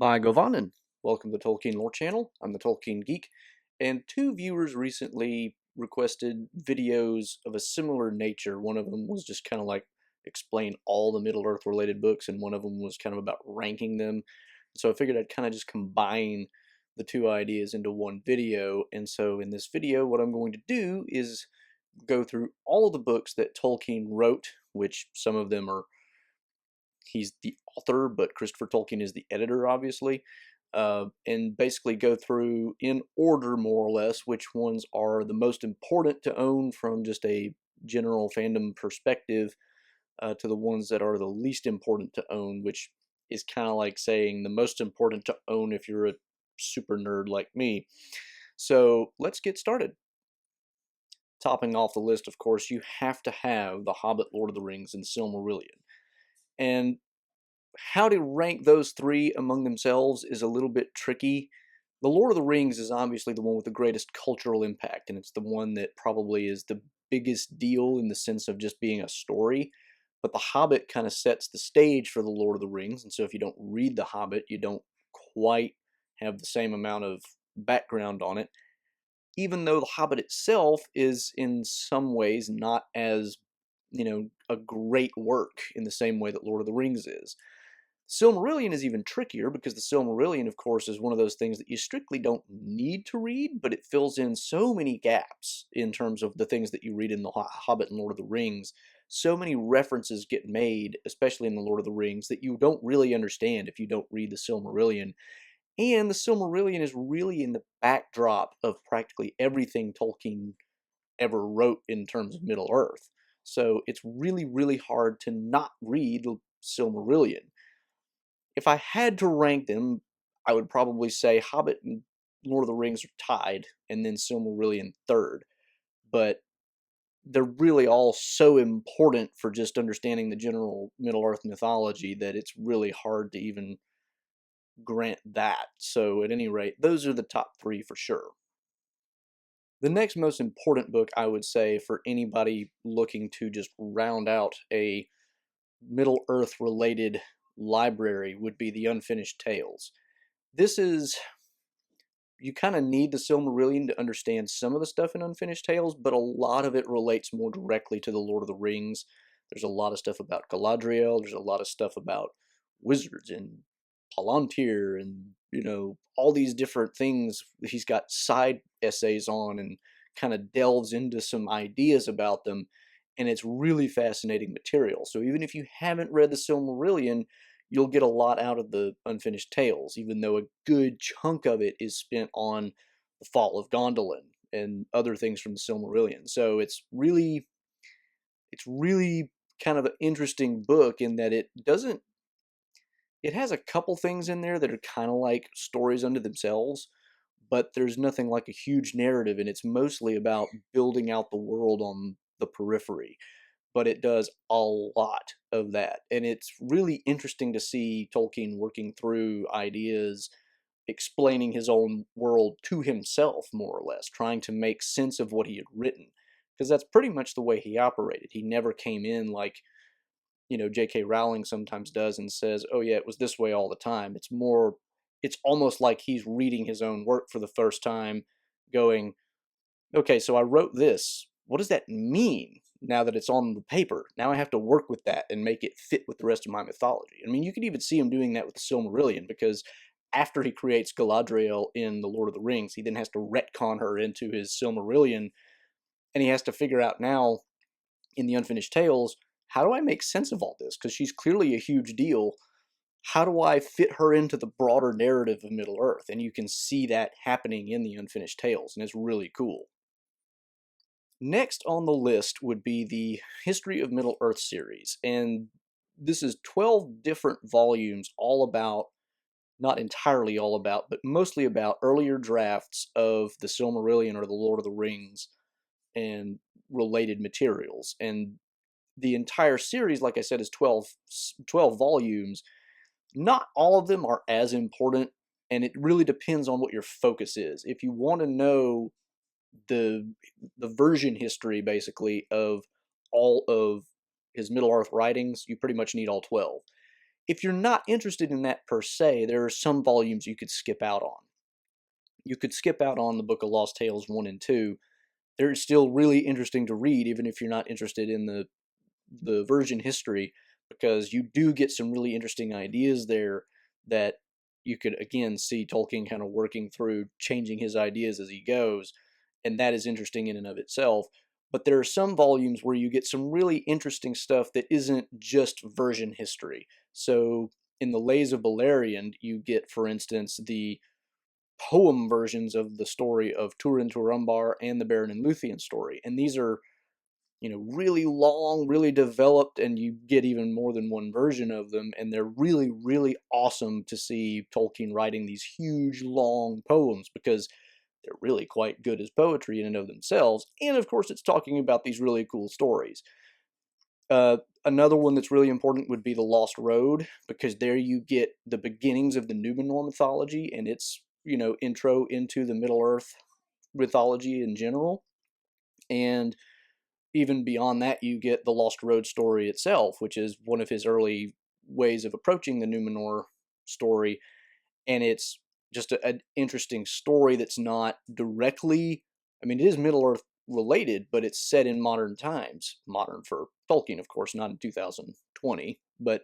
By Govanen. Welcome to the Tolkien Lore Channel. I'm the Tolkien Geek, and two viewers recently requested videos of a similar nature. One of them was just kind of like explain all the Middle-earth related books, and one of them was kind of about ranking them. So I figured I'd kind of just combine the two ideas into one video. And so in this video, what I'm going to do is go through all of the books that Tolkien wrote, which some of them are he's the author, but Christopher Tolkien is the editor, obviously, and basically go through in order, more or less, which ones are the most important to own from just a general fandom perspective, to the ones that are the least important to own, which is kind of like saying the most important to own if you're a super nerd like me. So let's get started. Topping off the list, of course, you have to have The Hobbit, Lord of the Rings, and Silmarillion. And how to rank those three among themselves is a little bit tricky. The Lord of the Rings is obviously the one with the greatest cultural impact, and it's the one that probably is the biggest deal in the sense of just being a story. But The Hobbit kind of sets the stage for the Lord of the Rings, and so if you don't read The Hobbit, you don't quite have the same amount of background on it, even though The Hobbit itself is in some ways not as, a great work in the same way that Lord of the Rings is. Silmarillion is even trickier because the Silmarillion, of course, is one of those things that you strictly don't need to read, but it fills in so many gaps in terms of the things that you read in The Hobbit and Lord of the Rings. So many references get made, especially in The Lord of the Rings, that you don't really understand if you don't read the Silmarillion. And the Silmarillion is really in the backdrop of practically everything Tolkien ever wrote in terms of Middle-earth. So it's really, really hard to not read the Silmarillion. If I had to rank them, I would probably say Hobbit and Lord of the Rings are tied, and then Silmarillion third. But they're really all so important for just understanding the general Middle-earth mythology that it's really hard to even grant that. So at any rate, those are the top three for sure. The next most important book, I would say, for anybody looking to just round out a Middle-earth related library would be The Unfinished Tales. This is, you kind of need the Silmarillion to understand some of the stuff in Unfinished Tales, but a lot of it relates more directly to the Lord of the Rings. There's a lot of stuff about Galadriel, there's a lot of stuff about wizards and Palantir and, all these different things he's got side essays on and kind of delves into some ideas about them, and it's really fascinating material. So even if you haven't read the Silmarillion, you'll get a lot out of the Unfinished Tales, even though a good chunk of it is spent on the fall of Gondolin and other things from the Silmarillion. So it's really kind of an interesting book in that it has a couple things in there that are kind of like stories unto themselves, but there's nothing like a huge narrative, and it's mostly about building out the world on the periphery. But it does a lot of that, and it's really interesting to see Tolkien working through ideas, explaining his own world to himself, more or less, trying to make sense of what he had written, because that's pretty much the way he operated. He never came in like, J.K. Rowling sometimes does and says, oh yeah, it was this way all the time. It's almost like he's reading his own work for the first time, going, okay, so I wrote this. What does that mean now that it's on the paper? Now I have to work with that and make it fit with the rest of my mythology. I mean, you could even see him doing that with the Silmarillion, because after he creates Galadriel in The Lord of the Rings, he then has to retcon her into his Silmarillion, and he has to figure out now in the Unfinished Tales, how do I make sense of all this? Because she's clearly a huge deal. How do I fit her into the broader narrative of Middle Earth? And you can see that happening in the Unfinished Tales, and it's really cool. Next on the list would be the History of Middle Earth series, and this is 12 different volumes all about, not entirely all about, but mostly about earlier drafts of the Silmarillion or the Lord of the Rings and related materials. And the entire series, like I said, is 12 volumes. Not all of them are as important, and it really depends on what your focus is. If you want to know the version history, basically, of all of his Middle Earth writings, you pretty much need all 12. if you're not interested in that per se, there are some volumes you could skip out on. You could skip out on the Book of Lost Tales 1 and 2. They're still really interesting to read, even if you're not interested in the version history, because you do get some really interesting ideas there that you could again see Tolkien kind of working through, changing his ideas as he goes, and that is interesting in and of itself. But there are some volumes where you get some really interesting stuff that isn't just version history. So in the Lays of Beleriand, you get, for instance, the poem versions of the story of Turin Turambar and the Beren and Luthien story, and these are, really long, really developed, and you get even more than one version of them, and they're really, really awesome to see Tolkien writing these huge, long poems, because they're really quite good as poetry in and of themselves, and of course it's talking about these really cool stories. Another one that's really important would be The Lost Road, because there you get the beginnings of the Numenor mythology, and its, intro into the Middle-earth mythology in general, and even beyond that, you get the Lost Road story itself, which is one of his early ways of approaching the Numenor story. And it's just an interesting story that's not directly, I mean, it is Middle Earth related, but it's set in modern times. Modern for Tolkien, of course, not in 2020. But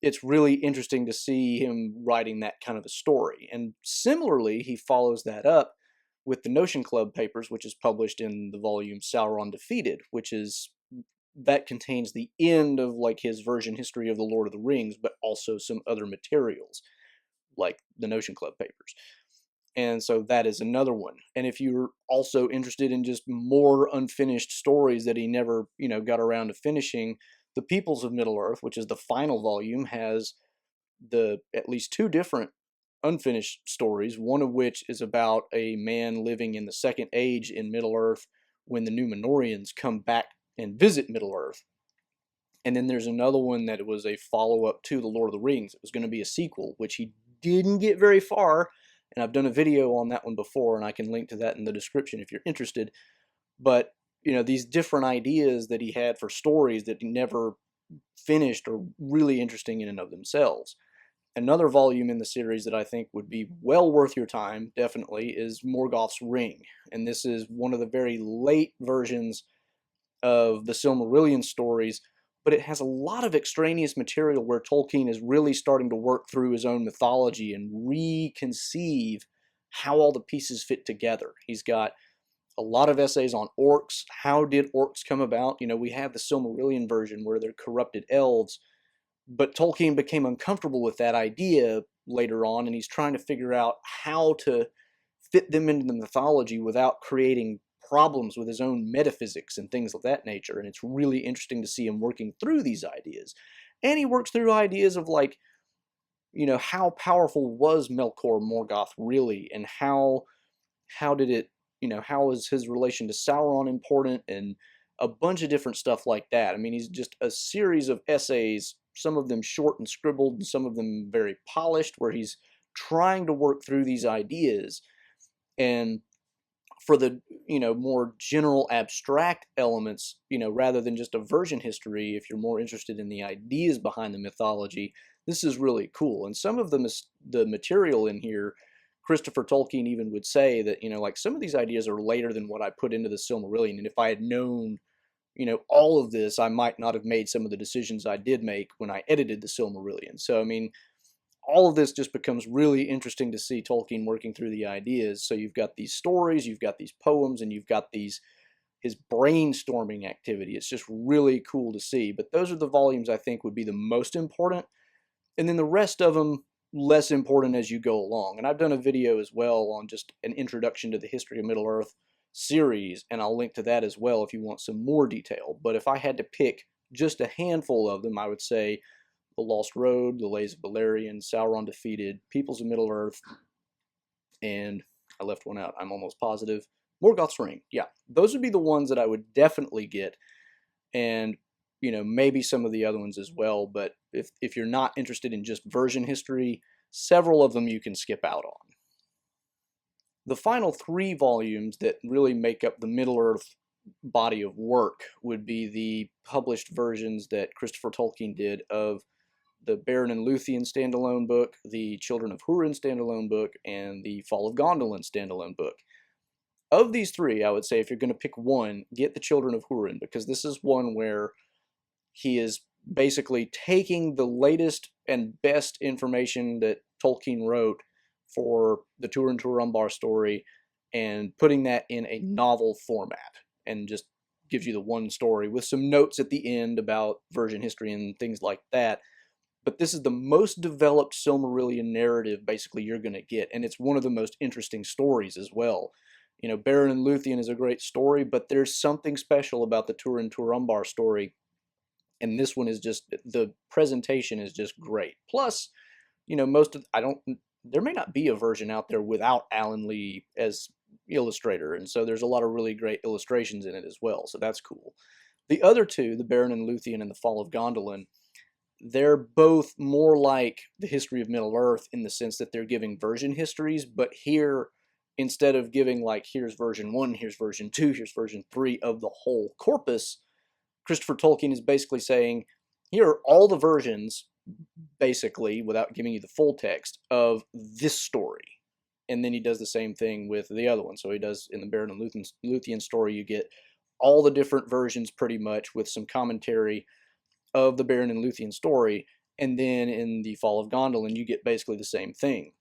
it's really interesting to see him writing that kind of a story. And similarly, he follows that up with the Notion Club papers, which is published in the volume Sauron Defeated, that contains the end of like his version history of the Lord of the Rings, but also some other materials like the Notion Club papers. And so that is another one. And if you're also interested in just more unfinished stories that he never, got around to finishing, The Peoples of Middle-earth, which is the final volume, has at least two different unfinished stories, one of which is about a man living in the Second Age in Middle-earth when the Númenóreans come back and visit Middle-earth. And then there's another one that was a follow-up to The Lord of the Rings. It was going to be a sequel, which he didn't get very far, and I've done a video on that one before, and I can link to that in the description if you're interested. But, these different ideas that he had for stories that he never finished are really interesting in and of themselves. Another volume in the series that I think would be well worth your time, definitely, is Morgoth's Ring. And this is one of the very late versions of the Silmarillion stories, but it has a lot of extraneous material where Tolkien is really starting to work through his own mythology and reconceive how all the pieces fit together. He's got a lot of essays on orcs. How did orcs come about? We have the Silmarillion version where they're corrupted elves, but Tolkien became uncomfortable with that idea later on, and he's trying to figure out how to fit them into the mythology without creating problems with his own metaphysics and things of that nature. And it's really interesting to see him working through these ideas. And he works through ideas of like, how powerful was Melkor Morgoth really, and how did it, how is his relation to Sauron important, and a bunch of different stuff like that. I mean, he's just a series of essays, some of them short and scribbled, and some of them very polished, where he's trying to work through these ideas. And for the, more general abstract elements, rather than just a version history, if you're more interested in the ideas behind the mythology, this is really cool. And some of the material in here, Christopher Tolkien even would say that, like some of these ideas are later than what I put into the Silmarillion. And if I had known, all of this, I might not have made some of the decisions I did make when I edited the Silmarillion. So, I mean, all of this just becomes really interesting to see Tolkien working through the ideas. So you've got these stories, you've got these poems, and you've got his brainstorming activity. It's just really cool to see. But those are the volumes I think would be the most important. And then the rest of them, less important as you go along. And I've done a video as well on just an introduction to the history of Middle-earth series, and I'll link to that as well if you want some more detail. But if I had to pick just a handful of them, I would say The Lost Road, The Lays of Beleriand, Sauron Defeated, Peoples of Middle-earth, and I left one out, I'm almost positive, Morgoth's Ring. Yeah, those would be the ones that I would definitely get, and maybe some of the other ones as well. But if you're not interested in just version history, several of them you can skip out on. The final three volumes that really make up the Middle-earth body of work would be the published versions that Christopher Tolkien did of the Beren and Luthien standalone book, the Children of Húrin standalone book, and the Fall of Gondolin standalone book. Of these three, I would say if you're going to pick one, get the Children of Húrin, because this is one where he is basically taking the latest and best information that Tolkien wrote for the Turin Turambar story and putting that in a novel format, and just gives you the one story with some notes at the end about version history and things like that. But this is the most developed Silmarillion narrative basically you're going to get, and it's one of the most interesting stories as well. You know, Beren and Luthien is a great story, but there's something special about the Turin Turambar story, and this one is just, the presentation is just great. Plus, you know, there may not be a version out there without Alan Lee as illustrator, and so there's a lot of really great illustrations in it as well, so that's cool. The other two, the Beren and Luthien and the Fall of Gondolin, they're both more like the history of Middle-earth in the sense that they're giving version histories, but here, instead of giving like, here's version 1, here's version 2, here's version 3 of the whole corpus, Christopher Tolkien is basically saying, here are all the versions, basically, without giving you the full text, of this story. And then he does the same thing with the other one. So he does, in the Beren and Luthien story, you get all the different versions pretty much with some commentary of the Beren and Luthien story. And then in the Fall of Gondolin, you get basically the same thing.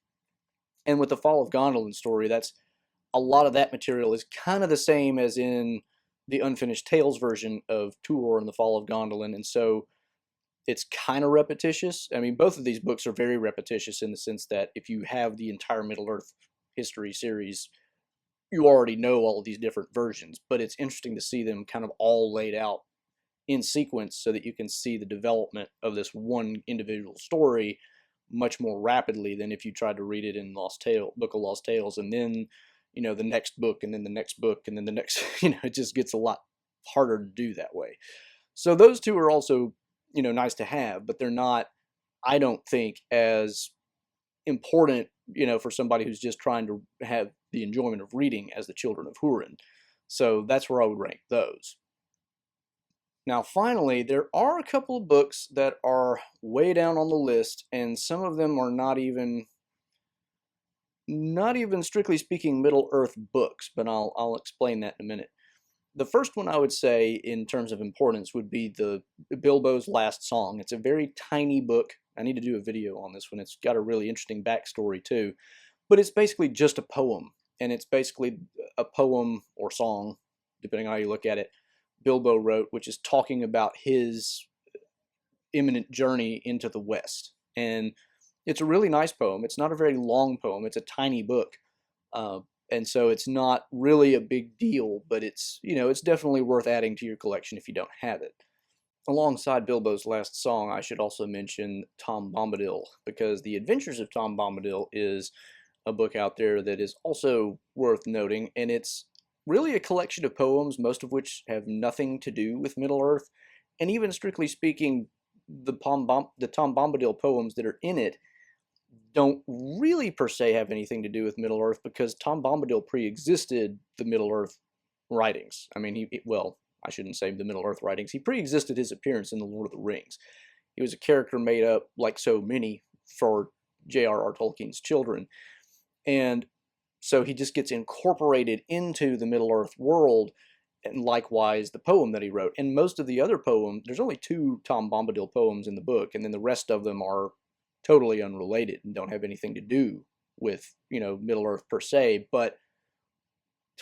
And with the Fall of Gondolin story, that's a lot of that material is kind of the same as in the Unfinished Tales version of Tuor and the Fall of Gondolin, and so it's kind of repetitious. I mean, both of these books are very repetitious in the sense that if you have the entire Middle-earth history series, you already know all of these different versions, but it's interesting to see them kind of all laid out in sequence so that you can see the development of this one individual story much more rapidly than if you tried to read it in Book of Lost Tales, and then, you know, the next book, and then the next book, and then the next, you know, it just gets a lot harder to do that way. So those two are also, you know, nice to have, but they're not, I don't think, as important, you know, for somebody who's just trying to have the enjoyment of reading as the Children of Húrin. So that's where I would rank those. Now, finally, there are a couple of books that are way down on the list, and some of them are not even strictly speaking Middle-earth books, but I'll explain that in a minute. The first one I would say in terms of importance would be the Bilbo's Last Song. It's a very tiny book. I need to do a video on this one. It's got a really interesting backstory too, but it's basically just a poem, and it's basically a poem or song, depending on how you look at it, Bilbo wrote, which is talking about his imminent journey into the West. And it's a really nice poem. It's not a very long poem. It's a tiny book. And so it's not really a big deal, but it's, you know, it's definitely worth adding to your collection if you don't have it. Alongside Bilbo's Last Song, I should also mention Tom Bombadil, because The Adventures of Tom Bombadil is a book out there that is also worth noting, and it's really a collection of poems, most of which have nothing to do with Middle-earth, and even strictly speaking, the Tom Bombadil poems that are in it don't really per se have anything to do with Middle-earth, because Tom Bombadil pre-existed the Middle-earth writings. I mean, well, I shouldn't say the Middle-earth writings. He pre-existed his appearance in The Lord of the Rings. He was a character made up, like so many, for J.R.R. Tolkien's children. And so he just gets incorporated into the Middle-earth world, and likewise the poem that he wrote. And most of the other poems, there's only 2 Tom Bombadil poems in the book, and then the rest of them are totally unrelated and don't have anything to do with, you know, Middle-earth per se, but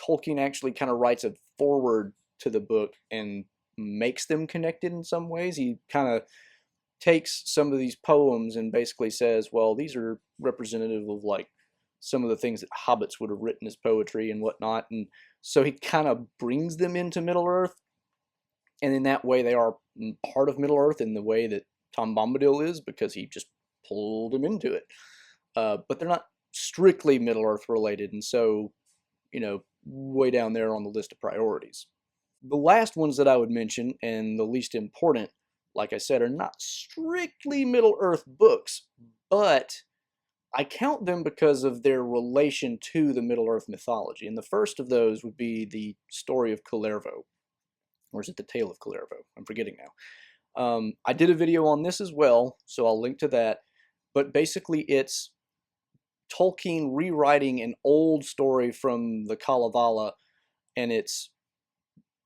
Tolkien actually kind of writes a foreword to the book and makes them connected in some ways. He kind of takes some of these poems and basically says, well, these are representative of like some of the things that hobbits would have written as poetry and whatnot, and so he kind of brings them into Middle-earth, and in that way they are part of Middle-earth in the way that Tom Bombadil is, because he just pulled him into it. But they're not strictly Middle-earth related, and so, you know, way down there on the list of priorities. The last ones that I would mention, and the least important, like I said, are not strictly Middle-earth books, but I count them because of their relation to the Middle-earth mythology. And the first of those would be the story of Kullervo. Or is it the Tale of Kullervo? I'm forgetting now. I did a video on this as well, so I'll link to that. But basically, it's Tolkien rewriting an old story from the Kalevala, and it's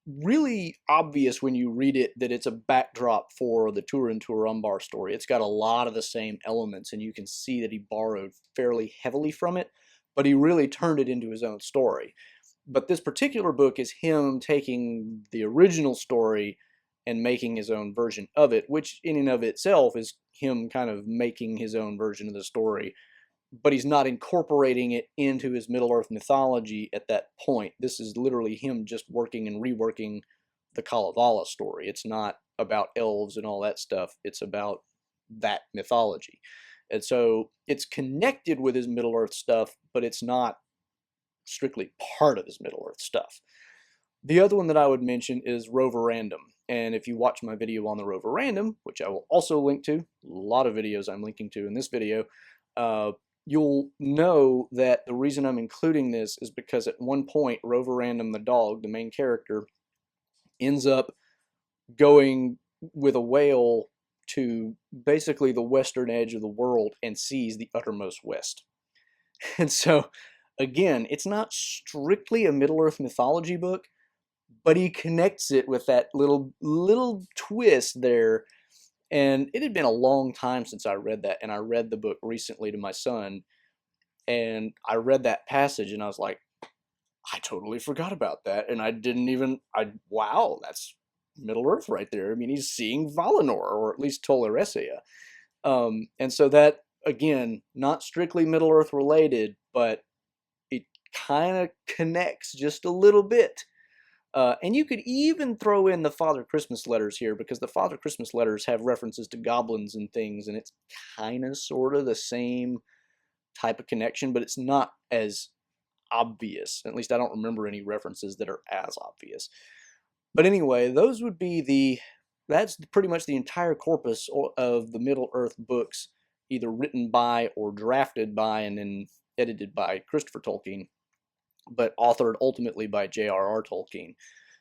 really obvious when you read it that it's a backdrop for the Turin Turambar story. It's got a lot of the same elements, and you can see that he borrowed fairly heavily from it, but he really turned it into his own story. But this particular book is him taking the original story and making his own version of it, which in and of itself is him kind of making his own version of the story, but he's not incorporating it into his Middle-earth mythology at that point. This is literally him just working and reworking the Kalevala story. It's not about elves and all that stuff. It's about that mythology. And so it's connected with his Middle-earth stuff, but it's not strictly part of his Middle-earth stuff. The other one that I would mention is Rover Random. And if you watch my video on the Rover Random, which I will also link to, a lot of videos I'm linking to in this video, you'll know that the reason I'm including this is because at one point, Rover Random the dog, the main character, ends up going with a whale to basically the western edge of the world and sees the uttermost west. And so, again, it's not strictly a Middle-earth mythology book, but he connects it with that little twist there. And it had been a long time since I read that, and I read the book recently to my son, and I read that passage, and I was like, I totally forgot about that, and wow, that's Middle-earth right there. I mean, he's seeing Valinor, or at least Tolaresia. And so that, again, not strictly Middle-earth related, but it kind of connects just a little bit. And you could even throw in the Father Christmas letters here, because the Father Christmas letters have references to goblins and things, and it's kind of sort of the same type of connection, but it's not as obvious. At least I don't remember any references that are as obvious. But anyway, those would be that's pretty much the entire corpus of the Middle-earth books, either written by or drafted by and then edited by Christopher Tolkien, but authored ultimately by J.R.R. Tolkien.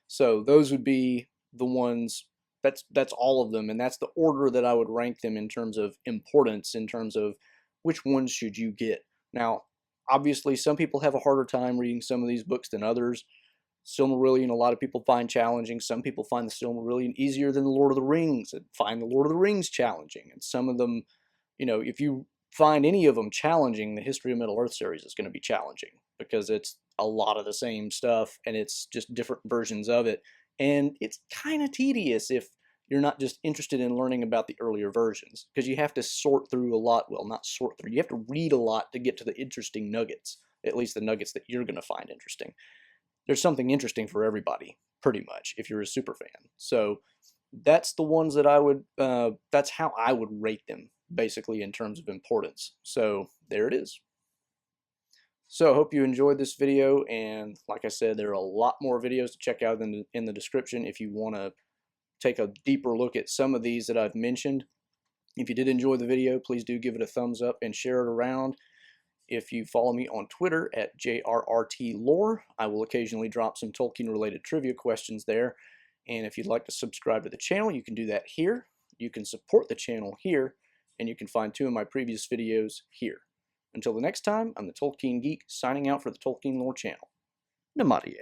So those would be the ones, that's all of them, and that's the order that I would rank them in terms of importance, in terms of which ones should you get. Now, obviously, some people have a harder time reading some of these books than others. Silmarillion, a lot of people find challenging. Some people find the Silmarillion easier than the Lord of the Rings, and find the Lord of the Rings challenging. And some of them, if you find any of them challenging, the History of Middle-earth series is going to be challenging, because it's a lot of the same stuff, and it's just different versions of it. And it's kind of tedious if you're not just interested in learning about the earlier versions, because you have to sort through a lot. Well, not sort through. You have to read a lot to get to the interesting nuggets, at least the nuggets that you're going to find interesting. There's something interesting for everybody, pretty much, if you're a super fan. So that's the ones that I would, that's how I would rate them, basically, in terms of importance. So there it is. So I hope you enjoyed this video, and like I said, there are a lot more videos to check out in the description if you want to take a deeper look at some of these that I've mentioned. If you did enjoy the video, please do give it a thumbs up and share it around. If you follow me on Twitter at JRRTLore, I will occasionally drop some Tolkien-related trivia questions there. And if you'd like to subscribe to the channel, you can do that here. You can support the channel here, and you can find 2 of my previous videos here. Until the next time, I'm the Tolkien Geek, signing out for the Tolkien Lore channel. Namaste.